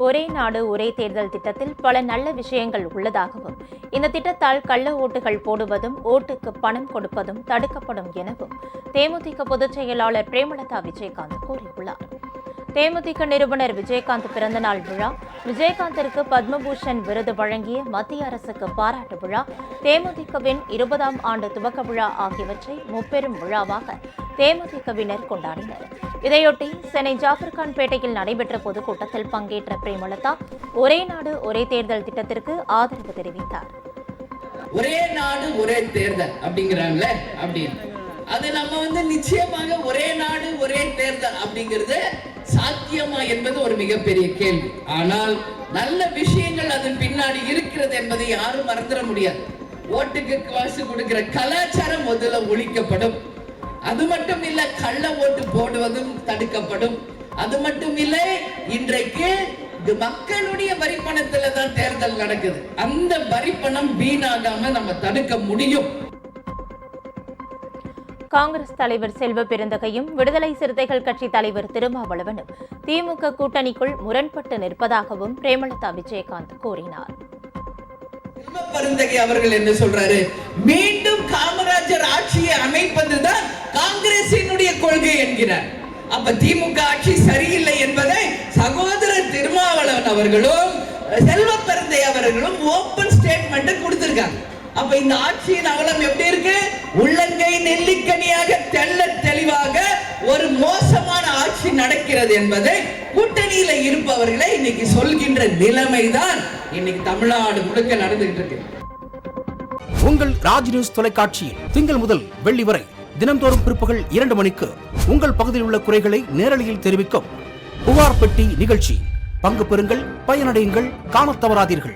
ஒரே நாடு ஒரே தேர்தல் திட்டத்தில் பல நல்ல விஷயங்கள் உள்ளதாகவும் இந்த திட்டத்தால் கள்ள ஓட்டுகள் போடுவதும் ஓட்டுக்கு பணம் கொடுப்பதும் தடுக்கப்படும் எனவும் தேமுதிக பொதுச் செயலாளர் பிரேமலதா விஜயகாந்த் கூறியுள்ளார். தேமுதிக நிறுவனர் விஜயகாந்த் பிறந்தநாள் விழா, விஜயகாந்திற்கு பத்மபூஷன் விருது வழங்கிய மத்திய அரசுக்கு பாராட்டு விழா, தேமுதிகவின் 20ஆம் ஆண்டு துவக்க விழா ஆகியவற்றை முப்பெரும் விழாவாக தேமுதிகவினர் கொண்டாடினர். இதையொட்டி சென்னை ஜாஃபர்கான்பேட்டையில் நடைபெற்ற பொதுக்கூட்டத்தில் பங்கேற்ற பிரேமலதா ஒரே நாடு ஒரே தேர்தல் திட்டத்திற்கு ஆதரவு தெரிவித்தார். ஒரே நாடு ஒரே தேர்தல் அப்படிங்கிறாங்களே, அப்படின்னு அது நம்ம நிச்சயமாக ஒரே நாடு ஒரே தேர்தல் அப்படிங்கிறது சாத்தியமா என்பது ஒரு மிகப்பெரிய கேள்வி. ஆனால் நல்ல விஷயங்கள் அதன் பின்னாடி இருக்கிறது என்பதை யாரும் மறந்துட முடியாது. ஓட்டுக்கு காசு கொடுக்கிற கலாச்சாரம் முதல்ல ஒழிக்கப்படும். அது மட்டும் இல்ல, கள்ள ஓட்டு போடுவதும் தடுக்கப்படும். அது மட்டும் இல்லை, இன்றைக்கு மக்களுடைய வரிப்பணத்துல தான் தேர்தல் நடக்குது. அந்த வரிப்பணம் வீணாகாம நம்ம தடுக்க முடியும். காங்கிரஸ் தலைவர் செல்வ பெருந்தகையும் விடுதலை சிறுத்தைகள் கட்சி தலைவர் திருமாவளவனும் திமுக கூட்டணிக்குள் முரண்பட்டு நிற்பதாகவும் பிரேமலதா விஜயகாந்த் கூறினார். செல்வ பெருந்தகை அவர்கள் என்ன சொல்றாரு? மீண்டும் காமராஜர் ஆட்சியை அமைப்பதுதான் காங்கிரசினுடைய கொள்கை என்கிறார். அப்ப திமுக ஆட்சி சரியில்லை என்பதை சகோதரர் திருமாவளவன் அவர்களும் செல்வ பெருந்தகை அவர்களும் ஓபன் ஸ்டேட்மெண்ட் கொடுத்திருக்காங்க. அப்ப இந்த ஆட்சியின் அவலம் எப்படி இருக்கு? உள்ளங்கை நெல்லிக்கனியாக தெள்ள தெளிவாக ஒரு மோசமான ஆட்சி நடக்கிறது என்பதை கூட்டணியில இருப்பவர்களை இன்னைக்கு சொல்கின்ற நிலைமைதான் இன்னைக்கு தமிழ்நாடு முழுக்க நடந்துகிட்டு இருக்கு. உங்கள் ராஜ் நியூஸ் தொலைக்காட்சியில் திங்கள் முதல் வெள்ளி வரை தினந்தோறும் பிற்பகல் 2 மணிக்கு உங்கள் பகுதியில் உள்ள குறைகளை நேரலையில் தெரிவிக்கும் புகார் பெட்டி நிகழ்ச்சி. பங்கு பெறுங்கள், பயனடையுங்கள், காணத் தவறாதீர்கள்.